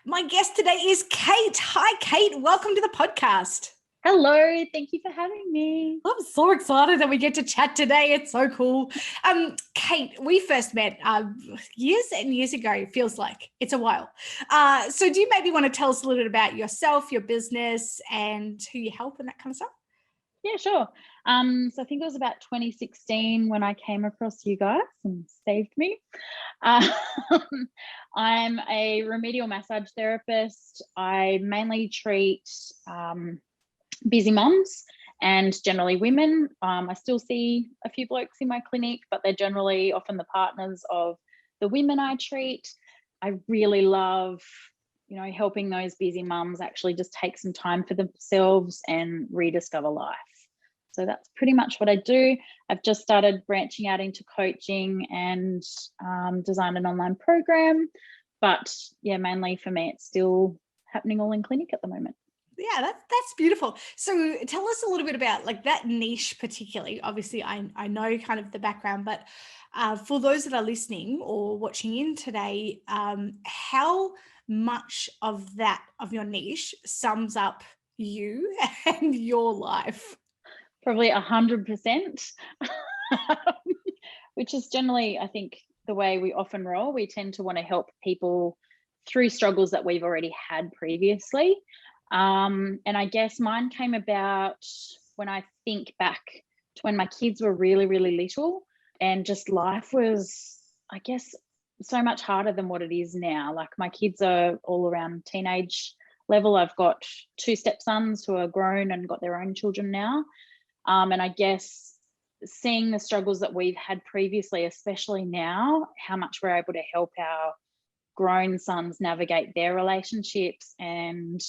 My guest today is Kate. Hi, Kate. Welcome to the podcast. Hello. Thank you for having me. I'm so excited that we get to chat today. It's so cool. Kate, we first met years and years ago. It feels like it's a while. So do you maybe want to tell us a little bit about yourself, your business, and who you help and that kind of stuff? Yeah, sure. So I think it was about 2016 when I came across you guys and saved me. I'm a remedial massage therapist. I mainly treat busy mums and generally women. I still see a few blokes in my clinic, but they're generally often the partners of the women I treat. I really love, helping those busy mums actually just take some time for themselves and rediscover life. So that's pretty much what I do. I've just started branching out into coaching and designed an online program. But yeah, mainly for me, it's still happening all in clinic at the moment. Yeah, that's beautiful. So tell us a little bit about like that niche particularly. Obviously, I know kind of the background, but for those that are listening or watching in today, how much of your niche sums up you and your life? Probably 100%, which is generally, I think, the way we often roll. We tend to want to help people through struggles that we've already had previously. And I guess mine came about when I think back to when my kids were really, really little, and just life was, I guess, so much harder than what it is now. Like my kids are all around teenage level. I've got 2 stepsons who are grown and got their own children now. And I guess seeing the struggles that we've had previously, especially now, how much we're able to help our grown sons navigate their relationships and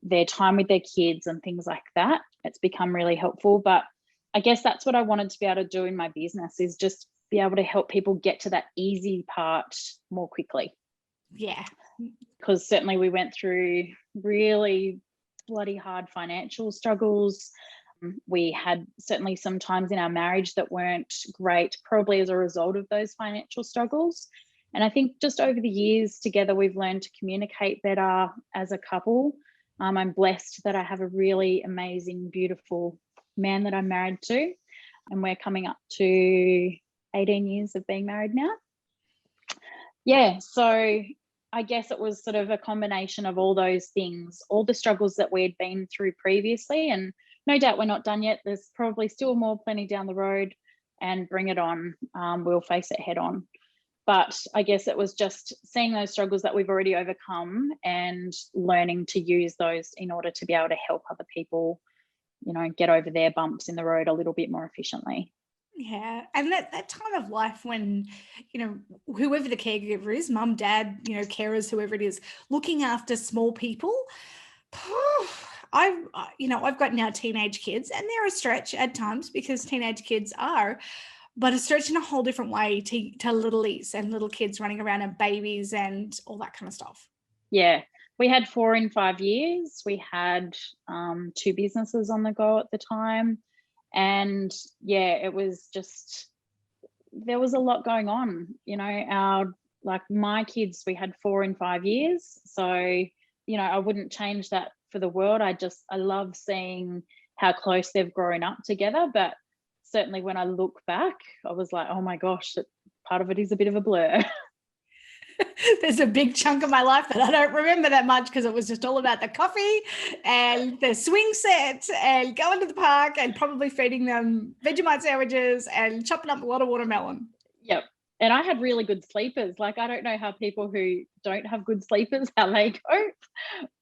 their time with their kids and things like that, it's become really helpful. But I guess that's what I wanted to be able to do in my business, is just be able to help people get to that easy part more quickly. Yeah. Because certainly we went through really bloody hard financial struggles. We had certainly some times in our marriage that weren't great, probably as a result of those financial struggles. And I think just over the years together, we've learned to communicate better as a couple. I'm blessed that I have a really amazing, beautiful man that I'm married to, and we're coming up to 18 years of being married now. Yeah, so I guess it was sort of a combination of all those things, all the struggles that we had been through previously, and no doubt we're not done yet. There's probably still plenty down the road, and bring it on. We'll face it head on. But I guess it was just seeing those struggles that we've already overcome and learning to use those in order to be able to help other people, get over their bumps in the road a little bit more efficiently. Yeah. And that time of life when, whoever the caregiver is, mum, dad, carers, whoever it is, looking after small people. I've got now teenage kids, and they're a stretch at times because teenage kids are, but a stretch in a whole different way to littlies and little kids running around and babies and all that kind of stuff. Yeah. We had 4 in 5 years. We had 2 businesses on the go at the time. And yeah, it was just, there was a lot going on, my kids, we had 4 in 5 years. So, I wouldn't change that for the world. I love seeing how close they've grown up together. But certainly when I look back, I was like, oh my gosh, part of it is a bit of a blur. There's a big chunk of my life that I don't remember that much because it was just all about the coffee and the swing set and going to the park and probably feeding them Vegemite sandwiches and chopping up a lot of watermelon. Yep. And I had really good sleepers. Like, I don't know how people who don't have good sleepers, how they cope.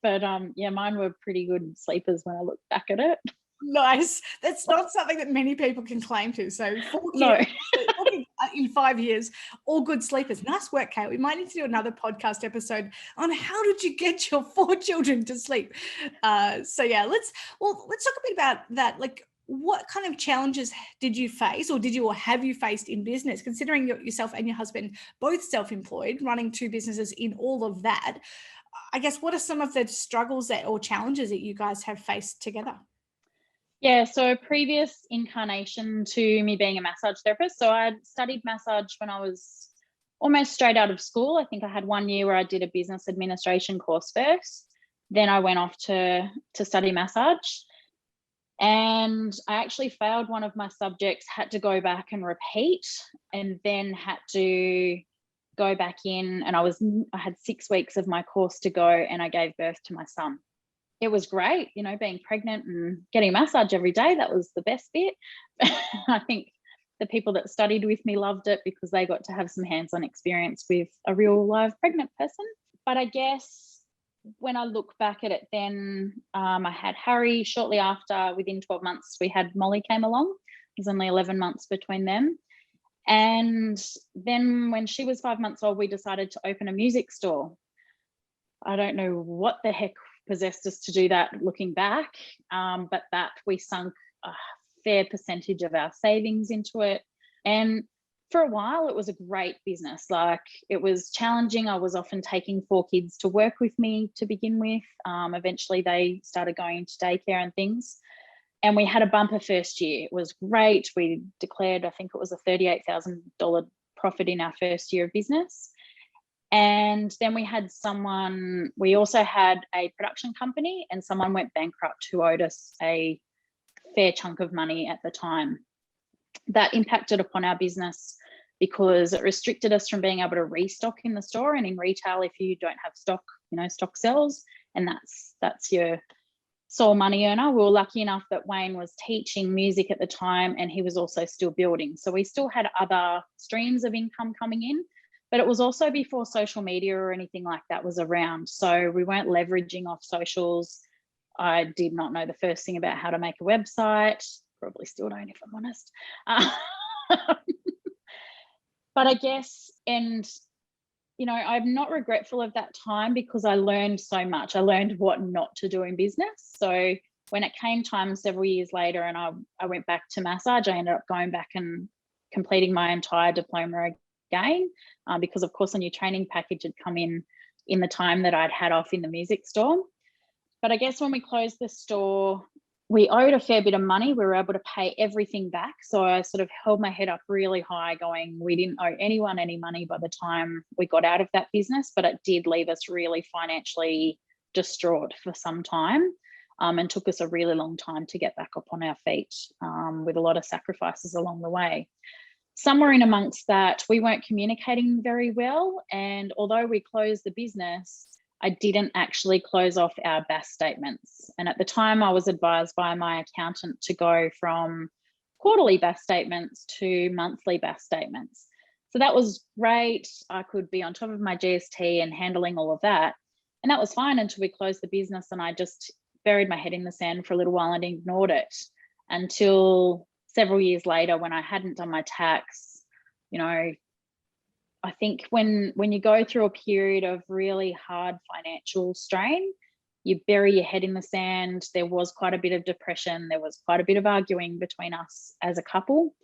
But mine were pretty good sleepers when I look back at it. Nice. That's not something that many people can claim to. So no. In 5 years, all good sleepers. Nice work, Kate. We might need to do another podcast episode on how did you get your 4 children to sleep. Let's talk a bit about that. Like, what kind of challenges did you face, or have you faced in business, considering yourself and your husband both self-employed, running 2 businesses in all of that? I guess, what are some of the struggles or challenges that you guys have faced together? Yeah, so previous incarnation to me being a massage therapist. So I'd studied massage when I was almost straight out of school. I think I had 1 year where I did a business administration course first. Then I went off to study massage. And I actually failed one of my subjects, had to go back and repeat, and then had to go back in. And I had 6 weeks of my course to go, and I gave birth to my son. It was great, you know, being pregnant and getting a massage every day. That was the best bit. I think the people that studied with me loved it because they got to have some hands-on experience with a real live pregnant person. But I guess when I look back at it, then I had Harry shortly after. Within 12 months, we had Molly came along. It was only 11 months between them. And then when she was 5 months old, we decided to open a music store. I don't know what the heck possessed us to do that looking back, but that we sunk a fair percentage of our savings into it. And for a while, it was a great business. Like, it was challenging. I was often taking 4 kids to work with me to begin with. Eventually, they started going into daycare and things. And we had a bumper first year. It was great. We declared, I think it was a $38,000 profit in our first year of business. And then we also had a production company, and someone went bankrupt who owed us a fair chunk of money at the time. That impacted upon our business because it restricted us from being able to restock in the store. And in retail, if you don't have stock, you know, stock sells, and that's your sole money earner. We were lucky enough that Wayne was teaching music at the time, and he was also still building. So we still had other streams of income coming in, but it was also before social media or anything like that was around. So we weren't leveraging off socials. I did not know the first thing about how to make a website. Probably still don't, if I'm honest. But I guess, and, you know, I'm not regretful of that time because I learned so much. I learned what not to do in business. So when it came time several years later and I went back to massage, I ended up going back and completing my entire diploma again, because of course a new training package had come in the time that I'd had off in the music store. But I guess when we closed the store, we owed a fair bit of money. We were able to pay everything back. So I sort of held my head up really high going, we didn't owe anyone any money by the time we got out of that business, but it did leave us really financially distraught for some time, and took us a really long time to get back up on our feet, with a lot of sacrifices along the way. Somewhere in amongst that, we weren't communicating very well. And although we closed the business, I didn't actually close off our BAS statements. And at the time I was advised by my accountant to go from quarterly BAS statements to monthly BAS statements. So that was great. I could be on top of my GST and handling all of that. And that was fine until we closed the business, and I just buried my head in the sand for a little while and ignored it until several years later when I hadn't done my tax. You know, I think when you go through a period of really hard financial strain, you bury your head in the sand. There was quite a bit of depression. There was quite a bit of arguing between us as a couple.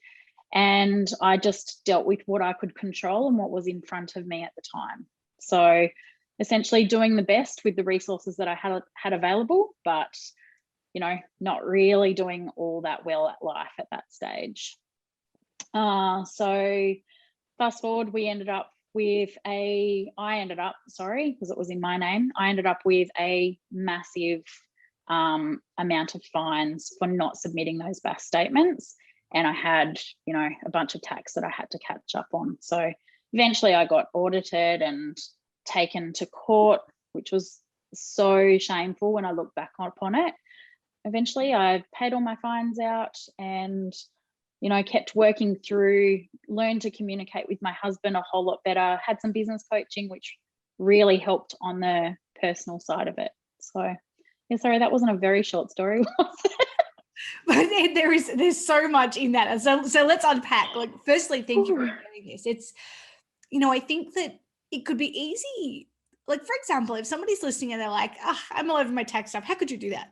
And I just dealt with what I could control and what was in front of me at the time. So essentially doing the best with the resources that I had available, but, you know, not really doing all that well at life at that stage. So fast forward, because it was in my name, I ended up with a massive amount of fines for not submitting those BAS statements. And I had, you know, a bunch of tax that I had to catch up on. So eventually I got audited and taken to court, which was so shameful when I look back upon it. Eventually I paid all my fines out and, you know, kept working through, learned to communicate with my husband a whole lot better, had some business coaching, which really helped on the personal side of it. So, yeah, sorry, that wasn't a very short story, was it? But there's so much in that. So let's unpack. Like, firstly, thank you for doing this. It's, you know, I think that it could be easy. Like, for example, if somebody's listening and they're like, I'm all over my tax stuff, how could you do that?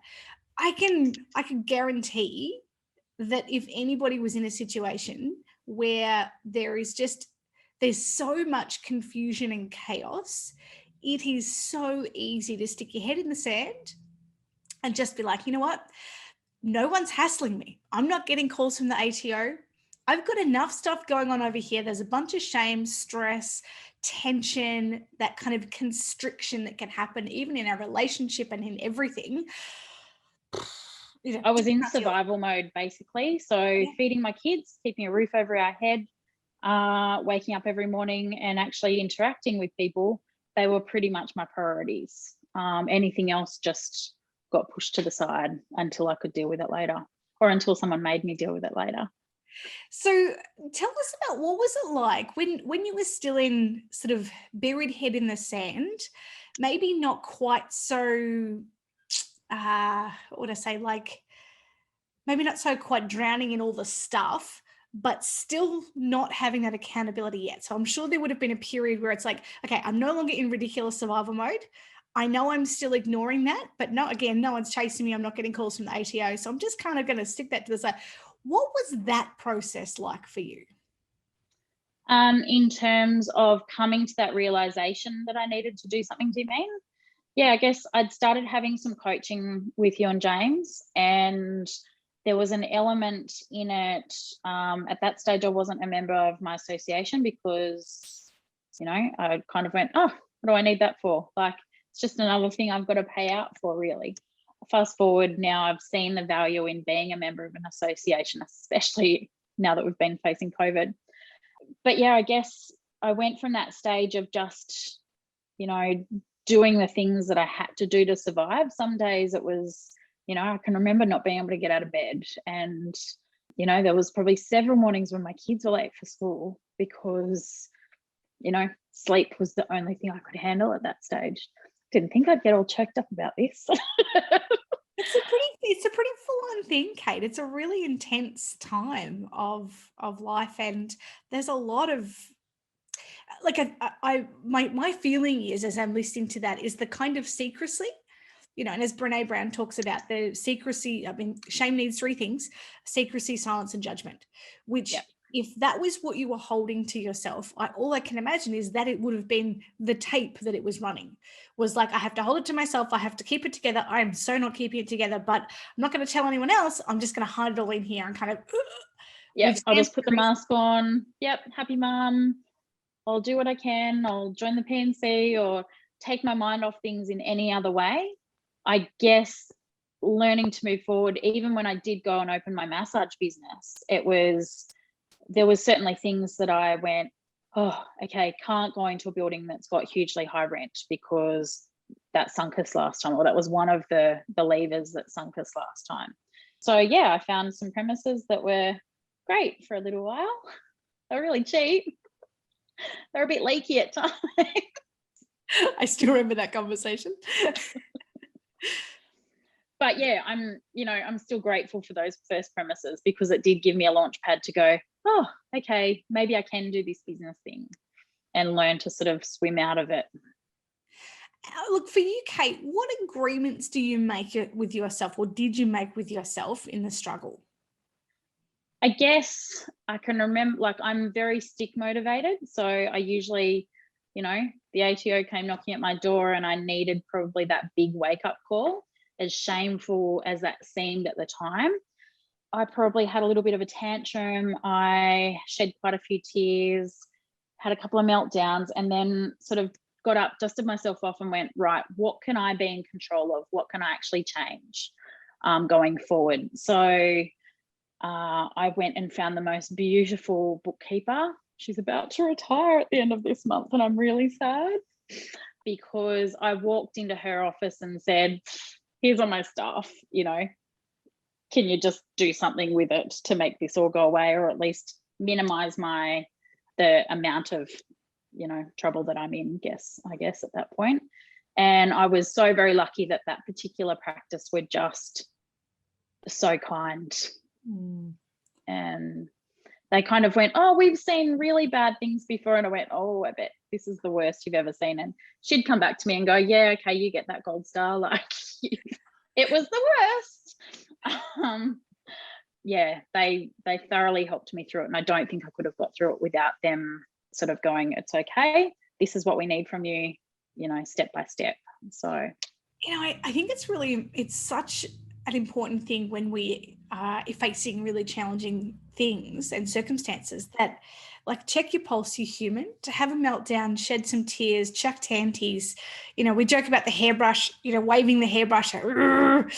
I can guarantee that if anybody was in a situation where there's so much confusion and chaos, it is so easy to stick your head in the sand and just be like, you know what? No one's hassling me. I'm not getting calls from the ATO. I've got enough stuff going on over here. There's a bunch of shame, stress, tension, that kind of constriction that can happen even in our relationship and in everything. I was in survival mode, basically. So feeding my kids, keeping a roof over our head, waking up every morning and actually interacting with people, they were pretty much my priorities. Anything else just got pushed to the side until I could deal with it later, or until someone made me deal with it later. So tell us about, what was it like when you were still in sort of buried head in the sand, maybe not quite so, what would I say, like maybe not so quite drowning in all the stuff, but still not having that accountability yet. So I'm sure there would have been a period where it's like, okay, I'm no longer in ridiculous survival mode. I know I'm still ignoring that, but no, again, no one's chasing me. I'm not getting calls from the ATO. So I'm just kind of going to stick that to the side. What was that process like for you? In terms of coming to that realization that I needed to do something, do you mean? Yeah, I guess I'd started having some coaching with you and James, and there was an element in it. At that stage, I wasn't a member of my association because, I kind of went, oh, what do I need that for? Like, it's just another thing I've got to pay out for, really. Fast forward now, I've seen the value in being a member of an association, especially now that we've been facing COVID. But yeah, I guess I went from that stage of just, doing the things that I had to do to survive. Some days it was, I can remember not being able to get out of bed. And, there was probably several mornings when my kids were late for school because, sleep was the only thing I could handle at that stage. Didn't think I'd get all choked up about this. It's a pretty full-on thing, Kate. It's a really intense time of life, and there's a lot of, like, my feeling is, as I'm listening to that, is the kind of secrecy, and as Brene Brown talks about, the secrecy, I mean, shame needs three things: secrecy, silence, and judgment, which if that was what you were holding to yourself, all I can imagine is that it would have been the tape that it was running. Was like, I have to hold it to myself. I have to keep it together. I am so not keeping it together, but I'm not going to tell anyone else. I'm just going to hide it all in here and kind of. I'll just put the mask on. Happy mom. I'll do what I can. I'll join the PNC or take my mind off things in any other way. I guess learning to move forward, even when I did go and open my massage business, there was certainly things that I went, oh, okay, can't go into a building that's got hugely high rent because that sunk us last time, or that was one of the levers that sunk us last time. So yeah, I found some premises that were great for a little while. They were really cheap. They're a bit leaky at times. I still remember that conversation. But yeah, I'm still grateful for those first premises because it did give me a launch pad to go, oh, okay, maybe I can do this business thing and learn to sort of swim out of it. Look, for you, Kate, what agreements do you make with yourself, or did you make with yourself in the struggle? I guess I can remember, like, I'm very stick motivated. So I usually, the ATO came knocking at my door and I needed probably that big wake up call, as shameful as that seemed at the time. I probably had a little bit of a tantrum. I shed quite a few tears, had a couple of meltdowns, and then sort of got up, dusted myself off and went, right, what can I be in control of? What can I actually change going forward? So I went and found the most beautiful bookkeeper. She's about to retire at the end of this month, and I'm really sad because I walked into her office and said, here's all my stuff, can you just do something with it to make this all go away, or at least minimize the amount of, trouble that I'm in, I guess at that point. And I was so very lucky that particular practice were just so kind. And they kind of went, oh, we've seen really bad things before. And I went, oh, I bet this is the worst you've ever seen. And she'd come back to me and go, yeah, okay, you get that gold star. Like, it was the worst. Yeah, they thoroughly helped me through it. And I don't think I could have got through it without them sort of going, it's okay, this is what we need from you, step by step. So, I think it's such an important thing when we are facing really challenging things and circumstances that, like, check your pulse, you're human. To have a meltdown, shed some tears, chuck tanties, we joke about the hairbrush, waving the hairbrush, and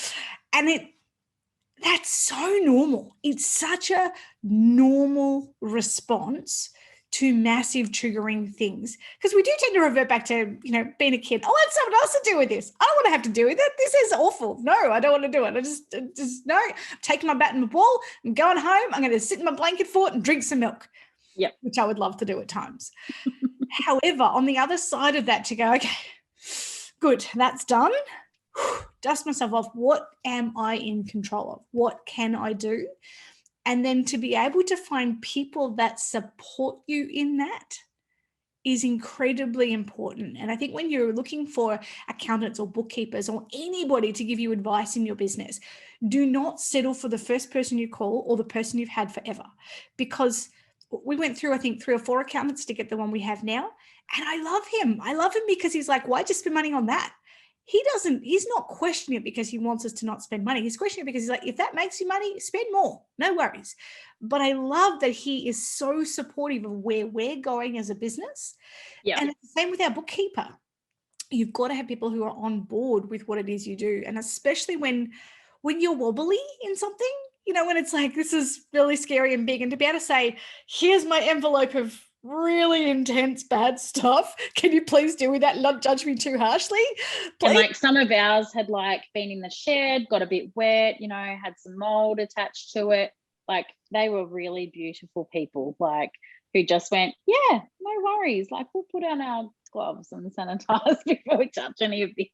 that's so normal. It's such a normal response to massive triggering things, because we do tend to revert back to, being a kid. I want someone else to deal with this. I don't want to have to deal with it. This is awful. No, I don't want to do it. I just no, I'm taking my bat and my ball. I'm going home. I'm going to sit in my blanket fort and drink some milk. Yep. Which I would love to do at times. However, on the other side of that, to go, okay, good, that's done. Dust myself off. What am I in control of? What can I do? And then to be able to find people that support you in that is incredibly important. And I think when you're looking for accountants or bookkeepers or anybody to give you advice in your business, do not settle for the first person you call or the person you've had forever. Because we went through, I think, 3 or 4 accountants to get the one we have now. And I love him. I love him because he's like, why'd you spend money on that? He's not questioning it because he wants us to not spend money. He's questioning it because he's like, if that makes you money, spend more, no worries. But I love that he is so supportive of where we're going as a business. Yeah. And it's the same with our bookkeeper. You've got to have people who are on board with what it is you do. And especially when you're wobbly in something, when it's like, this is really scary and big, and to be able to say, here's my envelope of really intense bad stuff, can you please deal with that and not judge me too harshly, please? And like some of ours had like been in the shed, got a bit wet, had some mold attached to it. Like, they were really beautiful people, like, who just went, yeah, no worries, like, we'll put on our gloves and sanitize before we touch any of this.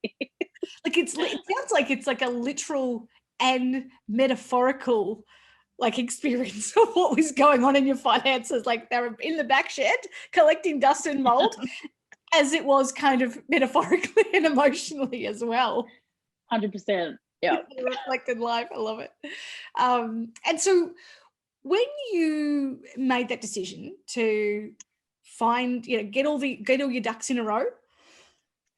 Like, it sounds like it's like a literal and metaphorical like experience of what was going on in your finances. Like, they were in the back shed collecting dust and mold, as it was kind of metaphorically and emotionally as well. 100%. Yeah. Reflected life. I love it. And so when you made that decision to find, get all your ducks in a row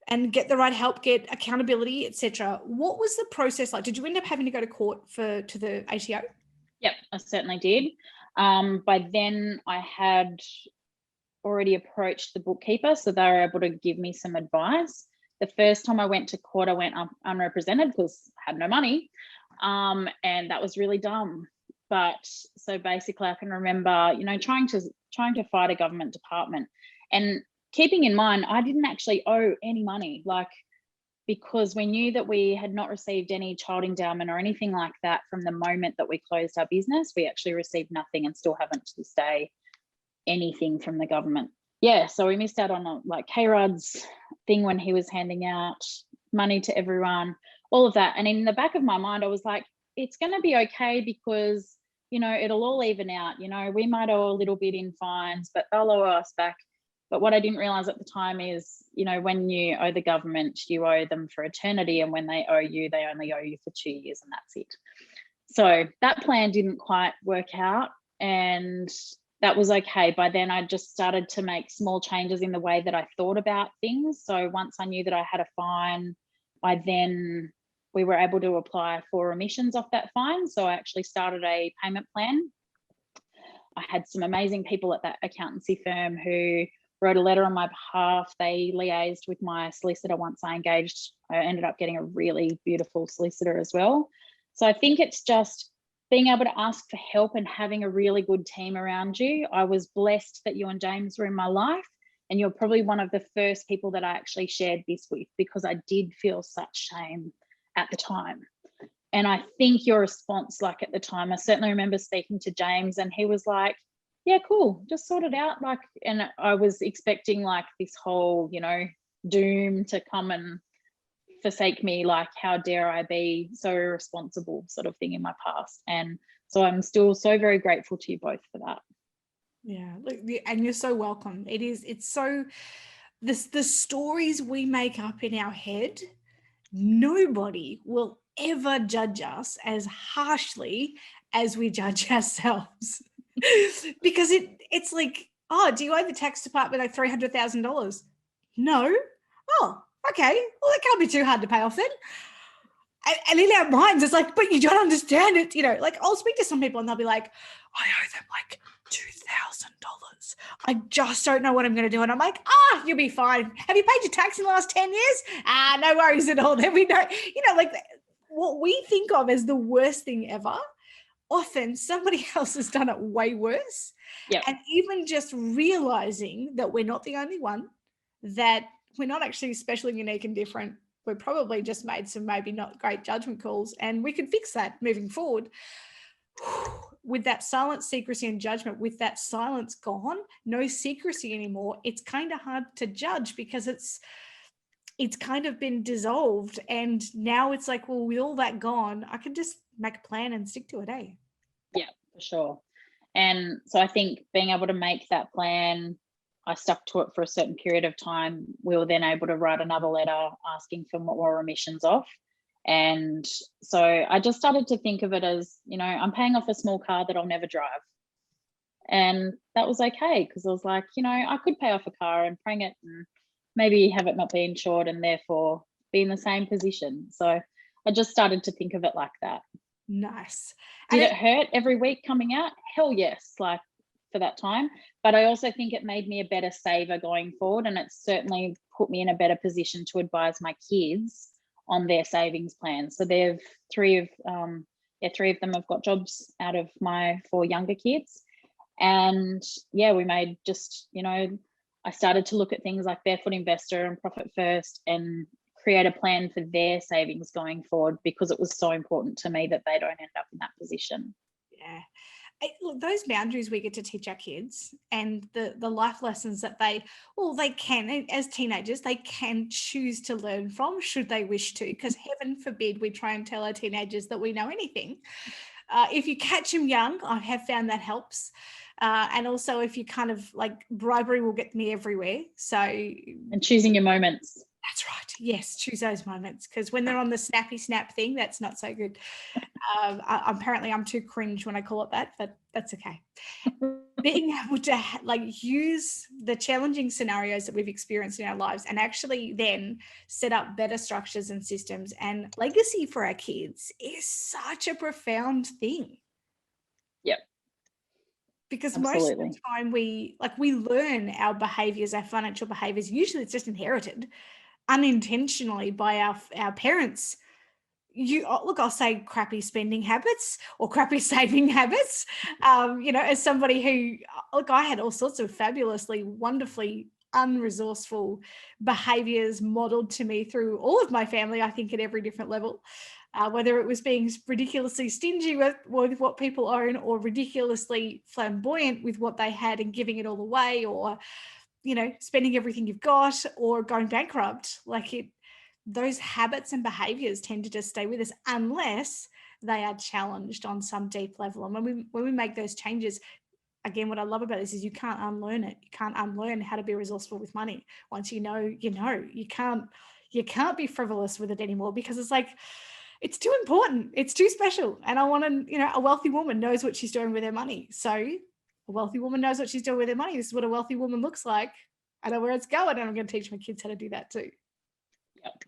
and get the right help, get accountability, etc., what was the process like? Did you end up having to go to court to the ATO? Yep, I certainly did. By then I had already approached the bookkeeper, so they were able to give me some advice. The first time I went to court, I went unrepresented because I had no money, and that was really dumb. But so basically, I can remember, trying to fight a government department, and keeping in mind I didn't actually owe any money, because we knew that we had not received any child endowment or anything like that from the moment that we closed our business. We actually received nothing and still haven't to this day anything from the government. Yeah, so we missed out on K-Rudd's thing when he was handing out money to everyone, all of that. And in the back of my mind, I was like, it's going to be okay because, it'll all even out. We might owe a little bit in fines, but they'll owe us back. But what I didn't realize at the time is, when you owe the government, you owe them for eternity. And when they owe you, they only owe you for 2 years, and that's it. So that plan didn't quite work out, and that was okay. By then, I just started to make small changes in the way that I thought about things. So once I knew that I had a fine, we were able to apply for remissions off that fine. So I actually started a payment plan. I had some amazing people at that accountancy firm who wrote a letter on my behalf. They liaised with my solicitor once I engaged. I ended up getting a really beautiful solicitor as well. So I think it's just being able to ask for help and having a really good team around you. I was blessed that you and James were in my life, and you're probably one of the first people that I actually shared this with, because I did feel such shame at the time. And I think your response, at the time, I certainly remember speaking to James, and he was like, yeah, cool, just sort it out. And I was expecting this whole, doom to come and forsake me, how dare I be so irresponsible, sort of thing in my past. And so I'm still so very grateful to you both for that. Yeah, and you're so welcome. It's so, the stories we make up in our head, nobody will ever judge us as harshly as we judge ourselves. Because it's like, oh, do you owe the tax department $300,000? No. Oh, okay. Well, that can't be too hard to pay off then. And in our minds, it's like, but you don't understand it. You know, like I'll speak to some people and they'll be like, I owe them like $2,000. I just don't know what I'm going to do. And I'm like, you'll be fine. Have you paid your tax in the last 10 years? No worries at all. Then we know, like what we think of as the worst thing ever, often somebody else has done it way worse. Yep. And even just realizing that we're not the only one, that we're not actually special and unique and different. We're probably just made some maybe not great judgment calls, and we could fix that moving forward. With that silence, secrecy, and judgment, with that silence gone, no secrecy anymore, it's kind of hard to judge because it's kind of been dissolved. And now it's like, well, with all that gone, I can just make a plan and stick to it, eh? Yeah, for sure. And so I think being able to make that plan, I stuck to it for a certain period of time. We were then able to write another letter asking for more remissions off. And so I just started to think of it as, I'm paying off a small car that I'll never drive. And that was okay, because I was like, I could pay off a car and bring it and maybe have it not be insured and therefore be in the same position. So I just started to think of it like that. Nice. Did it hurt every week coming out? Hell yes, like for that time. But I also think it made me a better saver going forward, and it certainly put me in a better position to advise my kids on their savings plans. So they've three of them have got jobs out of my 4 younger kids. And yeah, we made just, I started to look at things like Barefoot Investor and Profit First and create a plan for their savings going forward, because it was so important to me that they don't end up in that position. Yeah. Look, those boundaries we get to teach our kids, and the life lessons that they can, as teenagers, they can choose to learn from should they wish to, because heaven forbid we try and tell our teenagers that we know anything. If you catch them young, I have found that helps. And also if you kind of like, bribery will get me everywhere. So, and choosing your moments. That's right. Yes, choose those moments, because when they're on the snappy snap thing, that's not so good. Apparently I'm too cringe when I call it that, but that's okay. Being able to use the challenging scenarios that we've experienced in our lives and actually then set up better structures and systems and legacy for our kids is such a profound thing. Yep. Because Absolutely. most of the time we learn our behaviors, our financial behaviors, usually it's just inherited unintentionally by our parents. I'll say crappy spending habits or crappy saving habits. As somebody who, I had all sorts of fabulously, wonderfully unresourceful behaviors modeled to me through all of my family, I think at every different level, whether it was being ridiculously stingy with what people own, or ridiculously flamboyant with what they had and giving it all away, or, spending everything you've got, or going bankrupt. Those habits and behaviors tend to just stay with us unless they are challenged on some deep level. And when we make those changes, again, what I love about this is you can't unlearn it. You can't unlearn how to be resourceful with money. Once you know, you can't be frivolous with it anymore, because it's like, it's too important. It's too special. And I want to, a wealthy woman knows what she's doing with her money. So a wealthy woman knows what she's doing with her money. This is what a wealthy woman looks like. I know where it's going, and I'm going to teach my kids how to do that too. Yep.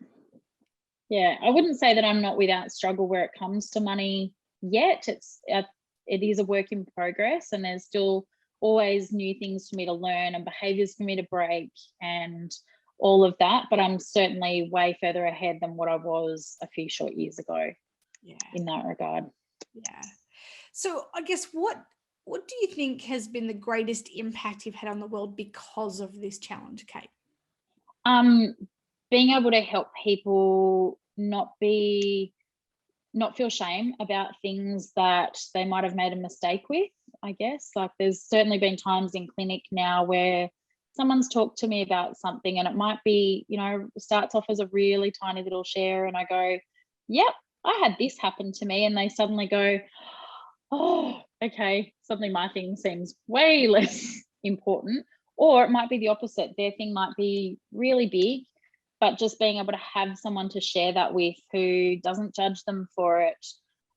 Yeah, I wouldn't say that I'm not without struggle where it comes to money yet. It is a work in progress, and there's still always new things for me to learn and behaviors for me to break and all of that. But I'm certainly way further ahead than what I was a few short years ago. Yeah, in that regard. Yeah. So I guess what do you think has been the greatest impact you've had on the world because of this challenge, Kate? Being able to help people not feel shame about things that they might have made a mistake with, I guess. Like, there's certainly been times in clinic now where someone's talked to me about something, and it might be, starts off as a really tiny little share, and I go, yep, I had this happen to me, and they suddenly go, oh, okay, suddenly my thing seems way less important. Or it might be the opposite. Their thing might be really big, but just being able to have someone to share that with who doesn't judge them for it,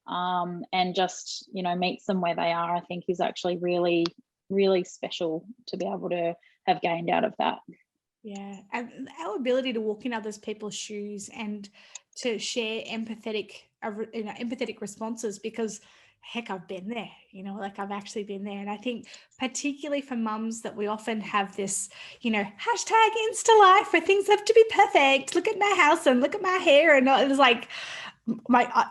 and just, meets them where they are, I think is actually really, really special to be able to have gained out of that. Yeah, and our ability to walk in other people's shoes and to share empathetic responses, because heck, I've been there, like I've actually been there. And I think particularly for mums that we often have this, hashtag Insta life where things have to be perfect. Look at my house and look at my hair. And it was like,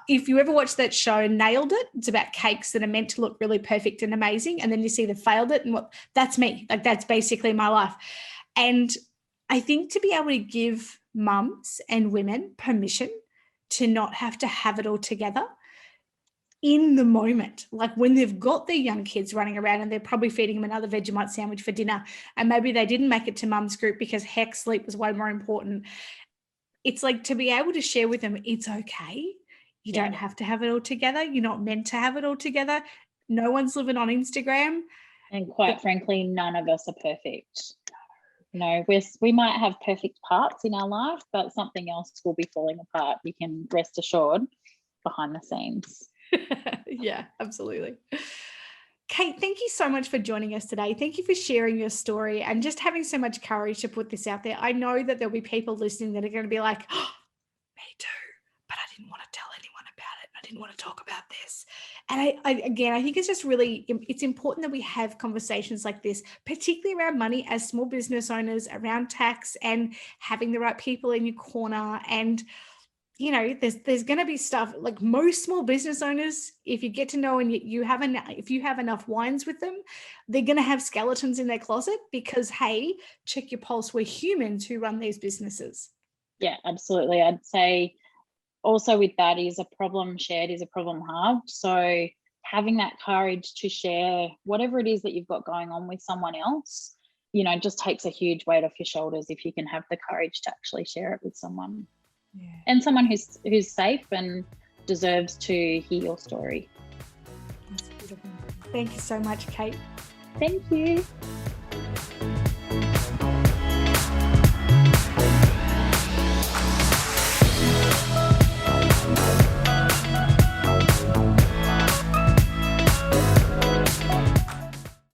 if you ever watch that show Nailed It, it's about cakes that are meant to look really perfect and amazing, and then you see the failed it, and that's me. Like, that's basically my life. And I think to be able to give mums and women permission to not have to have it all together in the moment, like when they've got their young kids running around and they're probably feeding them another Vegemite sandwich for dinner, and maybe they didn't make it to mum's group because heck, sleep was way more important. It's like to be able to share with them, it's okay. You don't have to have it all together. You're not meant to have it all together. No one's living on Instagram. And quite frankly, none of us are perfect. We might have perfect parts in our life, but something else will be falling apart. You can rest assured behind the scenes. Yeah, absolutely. Kate, thank you so much for joining us today. Thank you for sharing your story and just having so much courage to put this out there. I know that there'll be people listening that are going to be like, oh, me too, but I didn't want to tell anyone about it. I didn't want to talk about this. And I think it's just really, it's important that we have conversations like this, particularly around money as small business owners, around tax, and having the right people in your corner. And there's going to be stuff like most small business owners, if you get to know and if you have enough wines with them, they're going to have skeletons in their closet because, hey, check your pulse. We're humans who run these businesses. Yeah, absolutely. I'd say also with that is a problem shared is a problem halved. So having that courage to share whatever it is that you've got going on with someone else, just takes a huge weight off your shoulders if you can have the courage to actually share it with someone. Yeah. And someone who's safe and deserves to hear your story. That's beautiful. Thank you so much, Kate. Thank you.